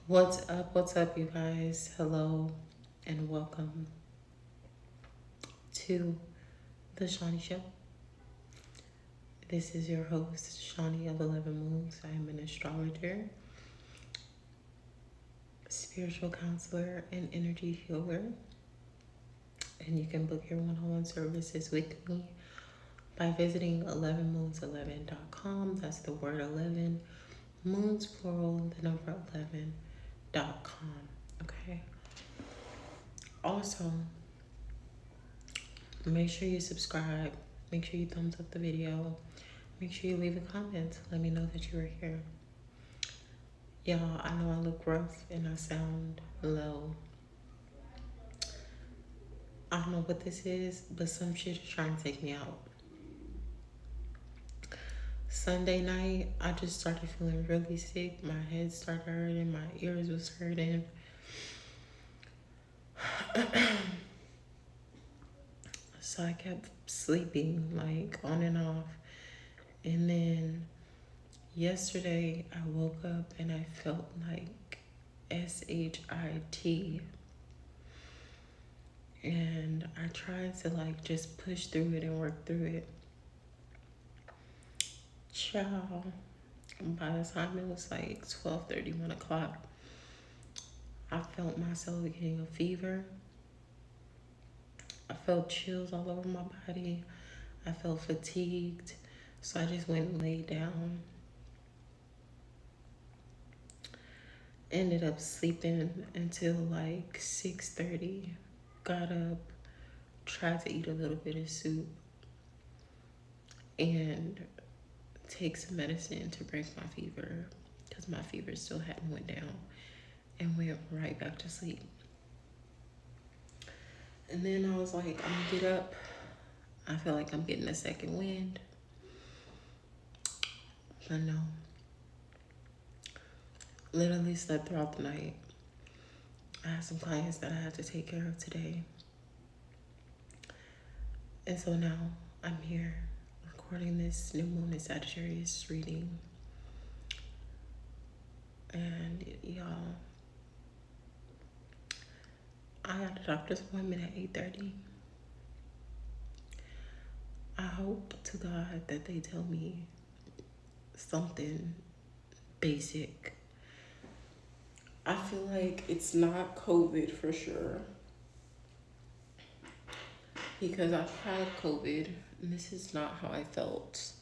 What's up, you guys? Hello and welcome to the Shawnee Show. This is your host, Shawnee of 11 Moons. I am an astrologer, spiritual counselor, and energy healer. And you can book your one-on-one services with me by visiting 11moons11.com. That's the word 11, moons plural, the number 11.com. Okay. Also, make sure you subscribe. Make sure you thumbs up the video. Make sure you leave a comment. Let me know that you are here. Y'all, I know I look rough and I sound low. I don't know what this is, but some shit is trying to take me out. Sunday night, I just started feeling really sick. My head started hurting. My ears was hurting. So I kept sleeping like on and off. And then yesterday I woke up and I felt like SHIT. And I tried to like just push through it and work through it. Ciao. By the time it was like 12:30, 1 o'clock, I felt myself getting a fever. I felt chills all over my body. I felt fatigued. So I just went and laid down. Ended up sleeping until like 6:30. Got up, tried to eat a little bit of soup, and take some medicine to break my fever because my fever still hadn't went down, and went right back to sleep. And then I was like, I'm gonna get up. I feel like I'm getting a second wind. But no. Literally slept throughout the night. I had some clients that I had to take care of today. And so now I'm here recording this new moon in Sagittarius reading. And y'all, I got a doctor's appointment at 8:30. I hope to God that they tell me something basic. I feel like it's not COVID for sure, because I've had COVID and this is not how I felt.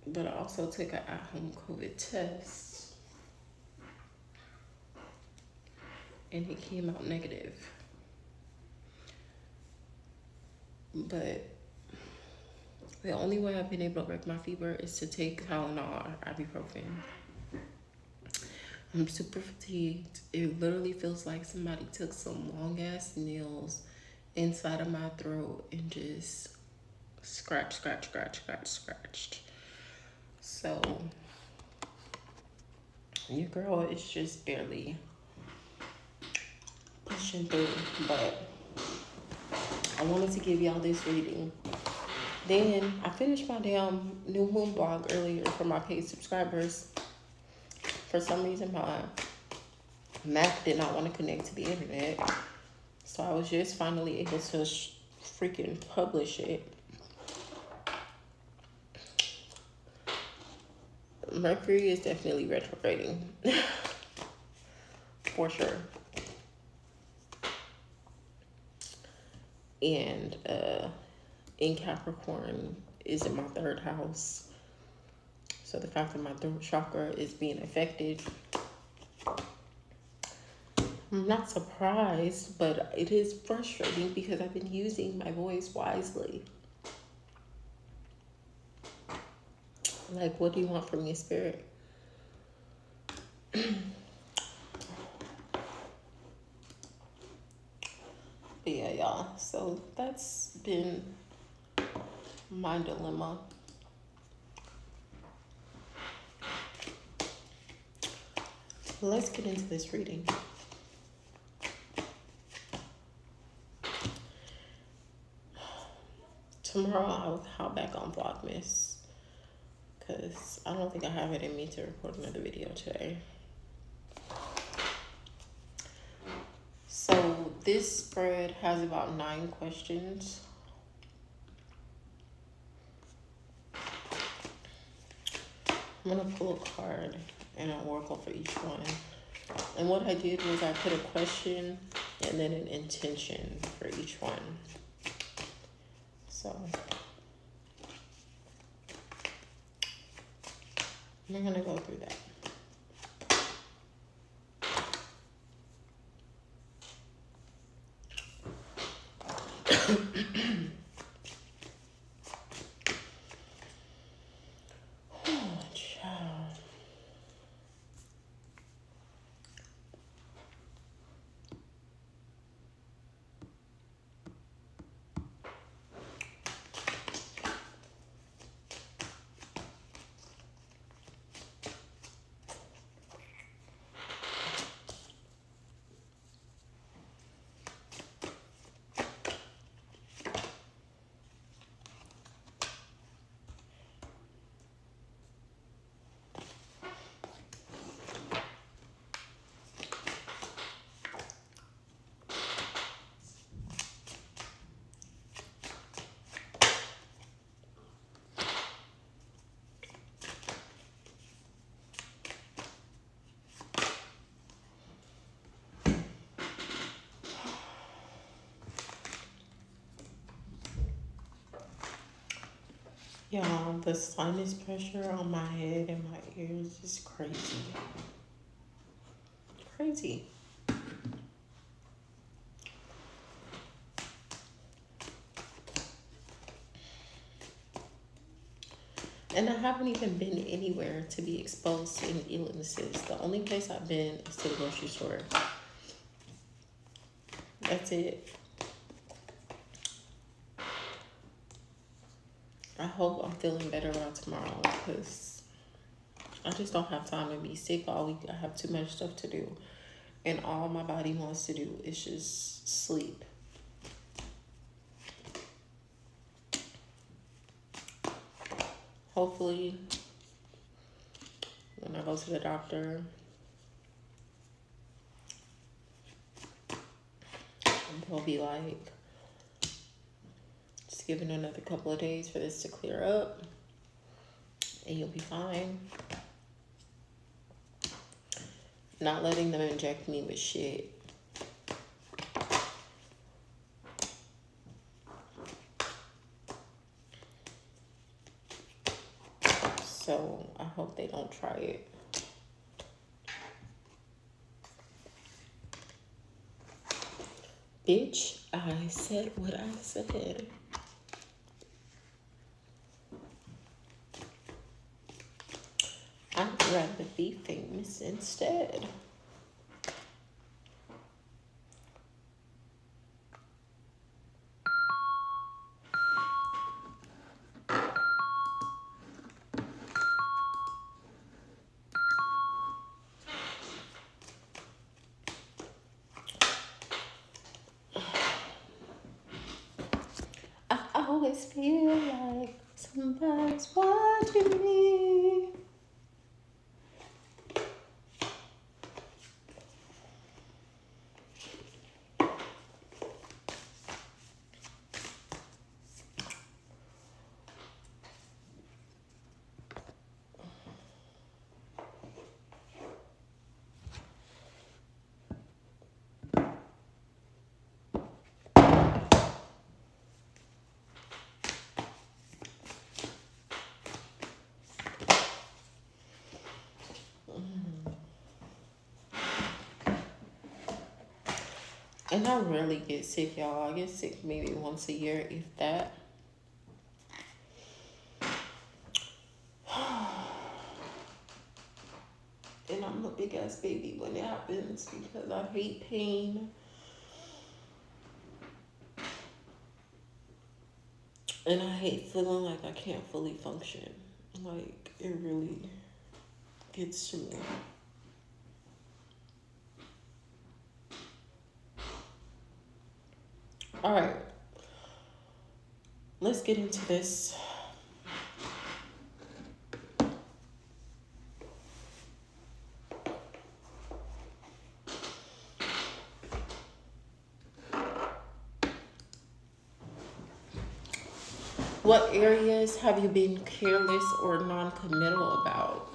But I also took an at-home COVID test and it came out negative. But the only way I've been able to break my fever is to take Tylenol or ibuprofen. I'm super fatigued. It literally feels like somebody took some long ass nails inside of my throat and just scratched. So your girl is just barely pushing through, but I wanted to give y'all this reading. Then I finished my damn new moon blog earlier for my paid subscribers. For some reason, my Mac did not want to connect to the internet. So I was just finally able to freaking publish it. Mercury is definitely retrograding. For sure. And in Capricorn is in my 3rd house. So the fact that my throat chakra is being affected, I'm not surprised, but it is frustrating because I've been using my voice wisely. Like, what do you want from me, Spirit? But yeah, y'all. So that's been my dilemma. Let's get into this reading. Tomorrow I'll hop back on Vlogmas because I don't think I have it in me to record another video today. So this spread has about 9 questions. I'm going to pull a card and an oracle for each one. And what I did was I put a question and then an intention for each one. So I'm going to go through that. Oh, child. Y'all, the sinus pressure on my head and my ears is crazy. Crazy. And I haven't even been anywhere to be exposed to any illnesses. The only place I've been is to the grocery store. That's it. I hope I'm feeling better by tomorrow because I just don't have time to be sick all week. I have too much stuff to do. And all my body wants to do is just sleep. Hopefully, when I go to the doctor, they'll be like, just giving another couple of days for this to clear up, and you'll be fine. Not letting them inject me with shit. So I hope they don't try it. Bitch, I said what I said. I'd rather be famous instead. I always feel like somebody's watching me. And I rarely get sick, y'all. I get sick maybe once a year, if that. And I'm a big ass baby when it happens because I hate pain. And I hate feeling like I can't fully function. Like, it really gets to me. All right, let's get into this. What areas have you been careless or non-committal about?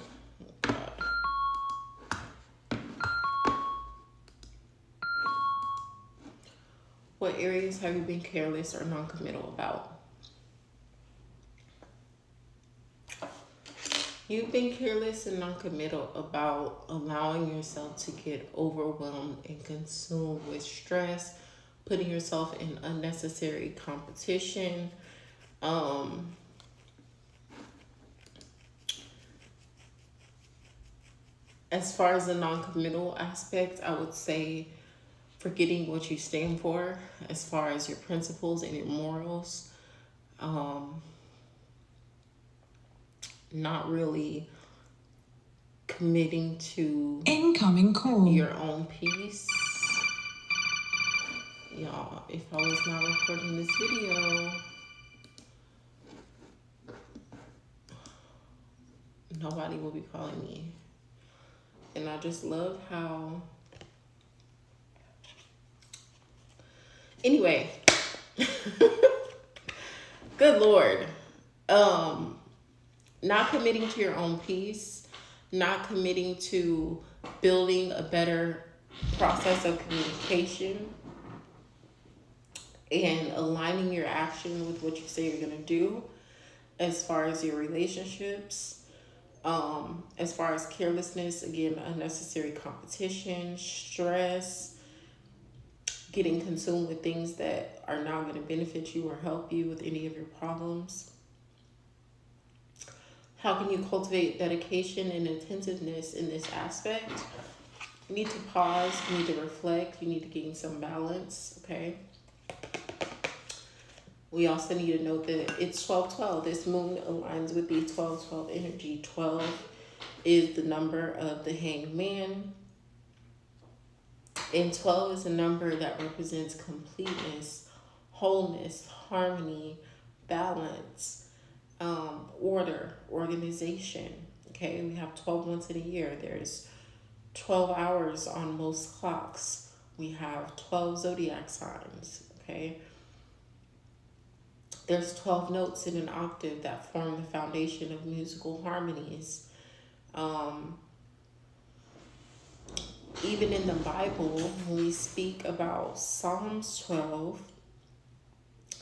What areas have you been careless or non-committal about? You've been careless and non-committal about allowing yourself to get overwhelmed and consumed with stress, putting yourself in unnecessary competition. As far as the non-committal aspect, I would say forgetting what you stand for as far as your principles and your morals. Not really committing to incoming call. Your own peace. Y'all, if I was not recording this video, nobody will be calling me. And I just love how... Anyway. Good Lord. Not committing to your own peace, not committing to building a better process of communication, and aligning your action with what you say you're going to do as far as your relationships. As far as carelessness, again, unnecessary competition, stress, getting consumed with things that are not going to benefit you or help you with any of your problems. How can you cultivate dedication and attentiveness in this aspect? You need to pause, you need to reflect, you need to gain some balance, okay? We also need to note that it's 12/12. This moon aligns with the 12/12 energy. 12 is the number of the hanged man. And 12 is a number that represents completeness, wholeness, harmony, balance, order, organization. Okay, we have 12 months in a year. There's 12 hours on most clocks. We have 12 zodiac signs. Okay, there's 12 notes in an octave that form the foundation of musical harmonies. Even in the Bible, when we speak about Psalms 12,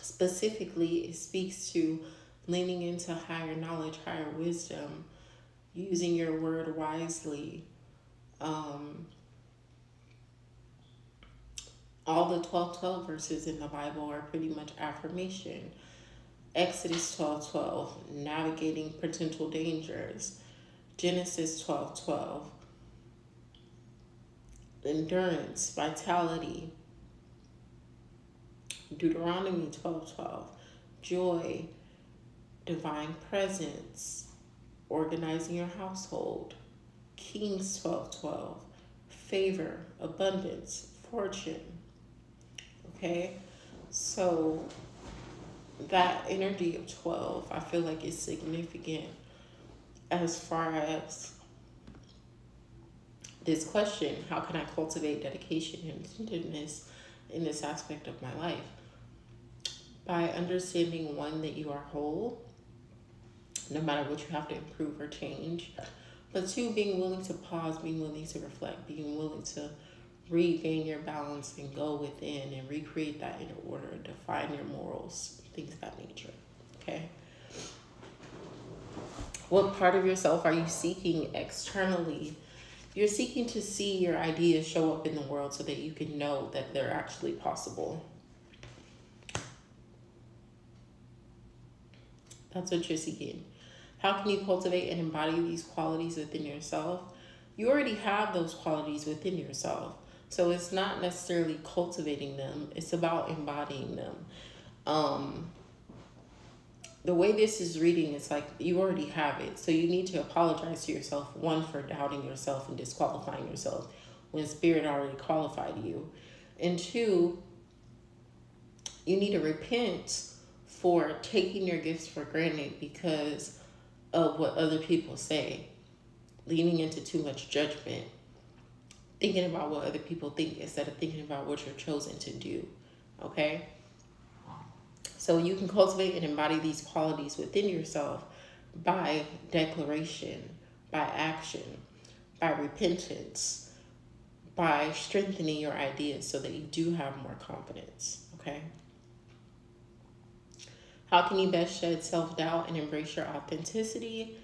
specifically, it speaks to leaning into higher knowledge, higher wisdom, using your word wisely. All the 12:12 verses in the Bible are pretty much affirmation. Exodus 12:12, navigating potential dangers. Genesis 12:12, endurance, vitality. Deuteronomy 12:12, joy, divine presence, organizing your household. Kings 12:12, favor, abundance, fortune. Okay, so that energy of 12, I feel like is significant as far as this question: how can I cultivate dedication and attentiveness in this aspect of my life? By understanding, one, that you are whole, no matter what you have to improve or change. But two, being willing to pause, being willing to reflect, being willing to regain your balance and go within and recreate that inner order, define your morals, things of that nature. Okay? What part of yourself are you seeking externally? You're seeking to see your ideas show up in the world so that you can know that they're actually possible. That's what you're seeking. How can you cultivate and embody these qualities within yourself? You already have those qualities within yourself. So it's not necessarily cultivating them. It's about embodying them. The way this is reading, it's like you already have it. So you need to apologize to yourself, one, for doubting yourself and disqualifying yourself when Spirit already qualified you. And two, you need to repent for taking your gifts for granted because of what other people say, leaning into too much judgment, thinking about what other people think instead of thinking about what you're chosen to do. Okay? So you can cultivate and embody these qualities within yourself by declaration, by action, by repentance, by strengthening your ideas so that you do have more confidence. Okay. How can you best shed self-doubt and embrace your authenticity?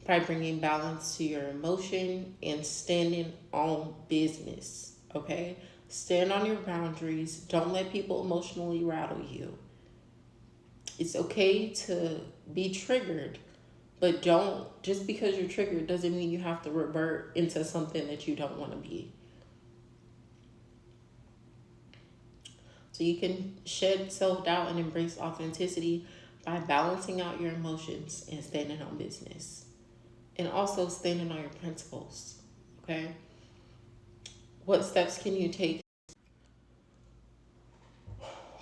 By bringing balance to your emotion and standing on business. Okay. Stand on your boundaries. Don't let people emotionally rattle you. It's okay to be triggered, but don't, just because you're triggered doesn't mean you have to revert into something that you don't want to be. So you can shed self-doubt and embrace authenticity by balancing out your emotions and standing on business. And also standing on your principles. Okay? What steps can you take?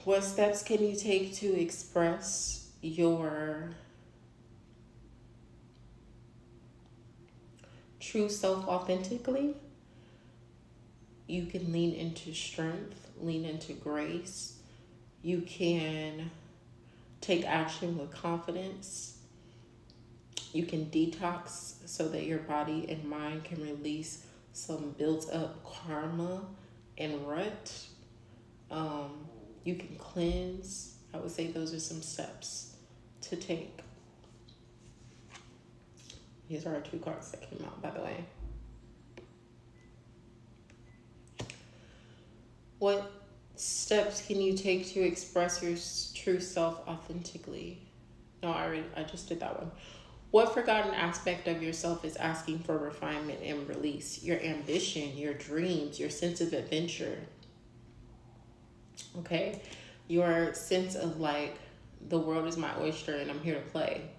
What steps can you take to express your true self authentically? You can lean into strength, lean into grace. You can take action with confidence. You can detox so that your body and mind can release some built up karma and rut. You can cleanse. I would say those are some steps to take. These are our 2 cards that came out, by the way. What steps can you take to express your true self authentically? No, I just did that one. What forgotten aspect of yourself is asking for refinement and release? Your ambition, your dreams, your sense of adventure. Okay? Your sense of like, the world is my oyster and I'm here to play.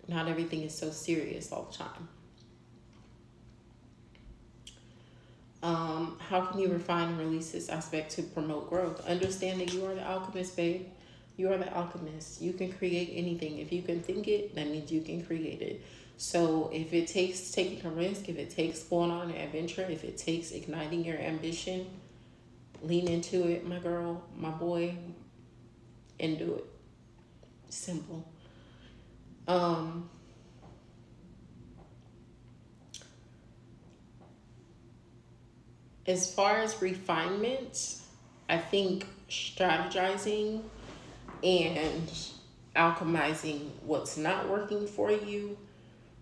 Not everything is so serious all the time. How can you refine and release this aspect to promote growth? Understand that you are the alchemist, babe. You are the alchemist. You can create anything. If you can think it, that means you can create it. So if it takes taking a risk, if it takes going on an adventure, if it takes igniting your ambition, lean into it, my girl, my boy, and do it. Simple. As far as refinement, I think strategizing and alchemizing what's not working for you,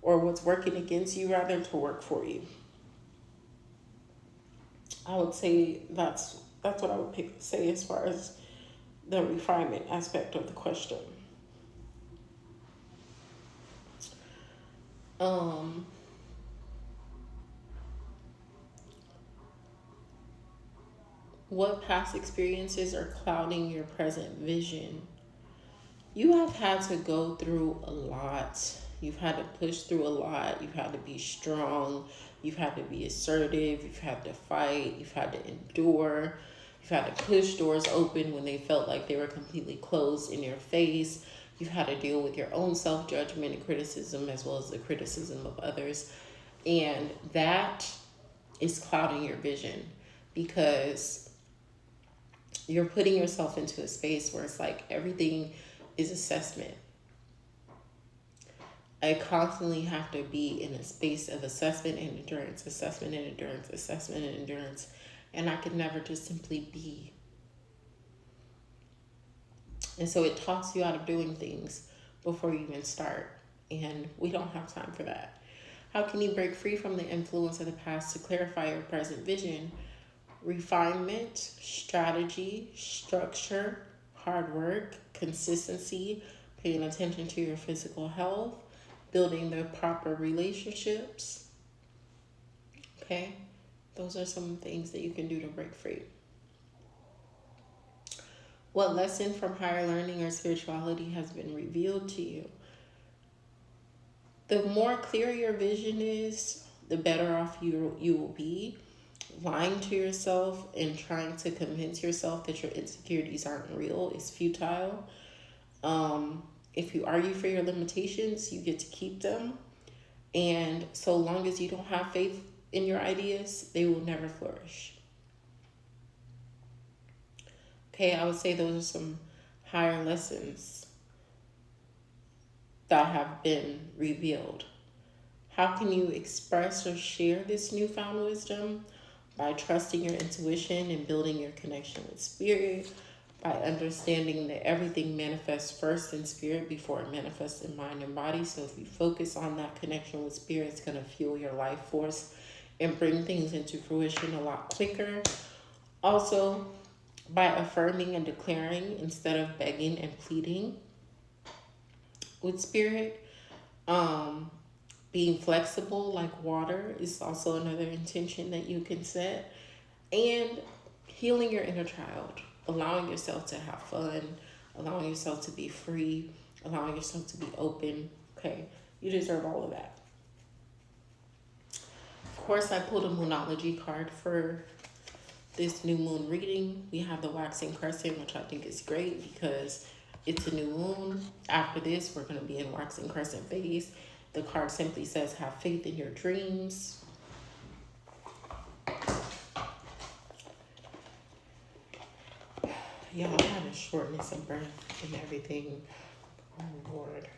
or what's working against you rather, to work for you. I would say that's what I would say as far as the refinement aspect of the question. What past experiences are clouding your present vision? You have had to go through a lot. You've had to push through a lot. You've had to be strong. You've had to be assertive. You've had to fight. You've had to endure. You've had to push doors open when they felt like they were completely closed in your face. You've had to deal with your own self-judgment and criticism, as well as the criticism of others. And that is clouding your vision, because you're putting yourself into a space where it's like everything is assessment. I constantly have to be in a space of assessment and endurance, assessment and endurance, assessment and endurance. And I could never just simply be. And so it talks you out of doing things before you even start. And we don't have time for that. How can you break free from the influence of the past to clarify your present vision? Refinement, strategy, structure, hard work, consistency, paying attention to your physical health, building the proper relationships. Okay? Those are some things that you can do to break free. What lesson from higher learning or spirituality has been revealed to you? The more clear your vision is, the better off you will be. Lying to yourself and trying to convince yourself that your insecurities aren't real is futile. If you argue for your limitations, you get to keep them. And so long as you don't have faith in your ideas, they will never flourish. Okay, I would say those are some higher lessons that have been revealed. How can you express or share this newfound wisdom? By trusting your intuition and building your connection with spirit, by understanding that everything manifests first in spirit before it manifests in mind and body. So if you focus on that connection with spirit, it's going to fuel your life force and bring things into fruition a lot quicker. Also, by affirming and declaring instead of begging and pleading with spirit. Being flexible like water is also another intention that you can set. And healing your inner child, allowing yourself to have fun, allowing yourself to be free, allowing yourself to be open. Okay, you deserve all of that. Of course, I pulled a Moonology card for this new moon reading. We have the waxing crescent, which I think is great because it's a new moon. After this, we're going to be in waxing crescent phase. The card simply says, have faith in your dreams. Yeah, I'm having shortness of breath and everything. Oh, Lord.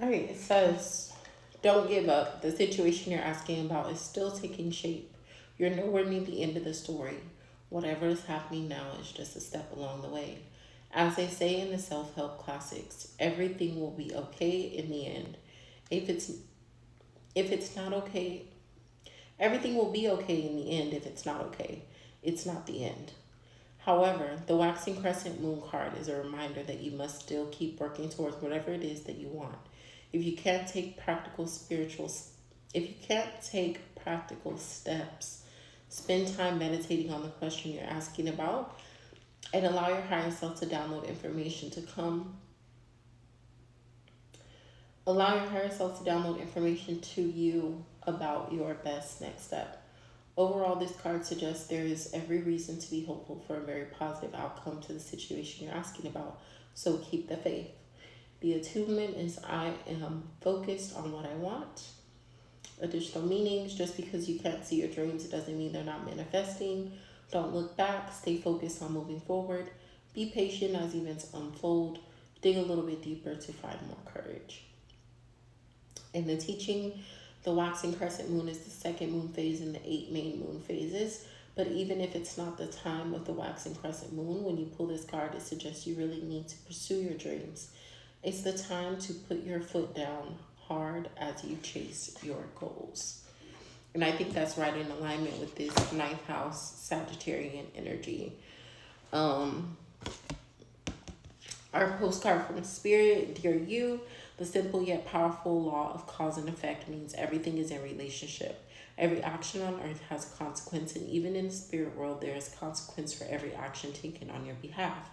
All right, it says, don't give up. The situation you're asking about is still taking shape. You're nowhere near the end of the story. Whatever is happening now is just a step along the way. As they say in the self-help classics, everything will be okay in the end. If it's not okay, everything will be okay in the end. If it's not okay, it's not the end. However, the waxing crescent moon card is a reminder that you must still keep working towards whatever it is that you want. If you can't take practical steps, spend time meditating on the question you're asking about and allow your higher self to download information to come. Allow your higher self to download information to you about your best next step. Overall, this card suggests there is every reason to be hopeful for a very positive outcome to the situation you're asking about. So keep the faith. The attunement is I am focused on what I want. Additional meanings, just because you can't see your dreams, it doesn't mean they're not manifesting. Don't look back. Stay focused on moving forward. Be patient as events unfold. Dig a little bit deeper to find more courage. In the teaching, the waxing crescent moon is the second moon phase in the 8 main moon phases. But even if it's not the time of the waxing crescent moon, when you pull this card, it suggests you really need to pursue your dreams. It's the time to put your foot down hard as you chase your goals. And I think that's right in alignment with this 9th house Sagittarian energy. Our postcard from Spirit, dear you, the simple yet powerful law of cause and effect means everything is in relationship. Every action on earth has a consequence, and even in the spirit world, there is consequence for every action taken on your behalf.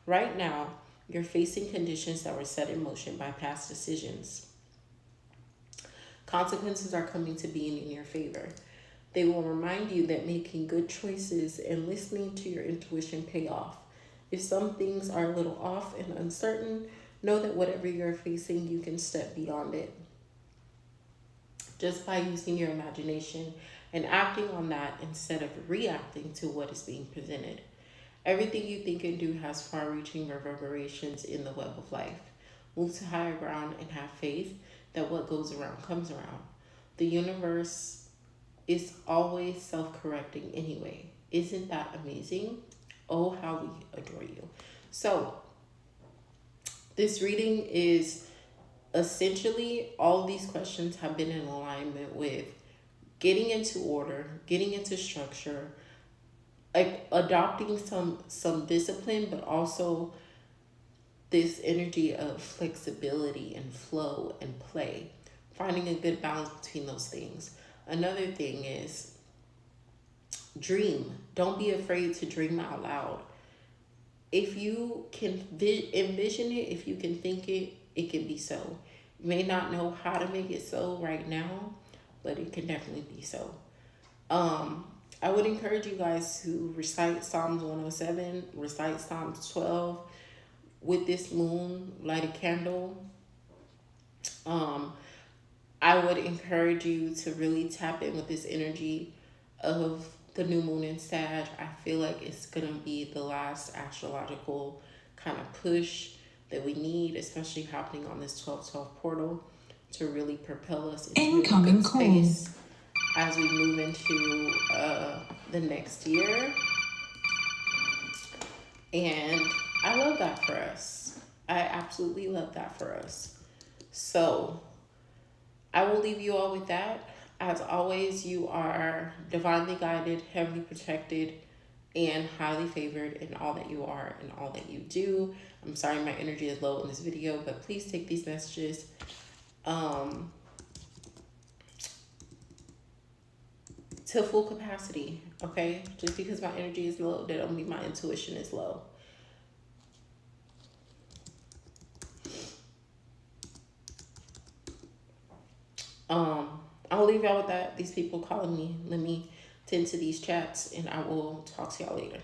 Right now, you're facing conditions that were set in motion by past decisions. Consequences are coming to being in your favor. They will remind you that making good choices and listening to your intuition pay off. If some things are a little off and uncertain, know that whatever you're facing, you can step beyond it. Just by using your imagination and acting on that instead of reacting to what is being presented. Everything you think and do has far-reaching reverberations in the web of life. Move to higher ground and have faith that what goes around comes around. The universe is always self-correcting anyway. Isn't that amazing? Oh, how we adore you. So, this reading is essentially all these questions have been in alignment with getting into order, getting into structure, like adopting some discipline, but also this energy of flexibility and flow and play, finding a good balance between those things. Another thing is dream. Don't be afraid to dream out loud. If you can envision it, if you can think it, it can be so. You may not know how to make it so right now, but it can definitely be so. I would encourage you guys to recite Psalms 107, recite Psalms 12 with this moon, light a candle. I would encourage you to really tap in with this energy of the new moon in Sag. I feel like it's going to be the last astrological kind of push that we need, especially happening on this 12/12 portal, to really propel us into incoming a good space as we move into the next year. And I love that for us. I absolutely love that for us. So I will leave you all with that. As always, you are divinely guided, heavily protected, and highly favored in all that you are and all that you do. I'm sorry my energy is low in this video, but please take these messages to full capacity, okay? Just because my energy is low, that don't mean my intuition is low. I'll leave y'all with that. These people calling me. Let me tend to these chats, and I will talk to y'all later.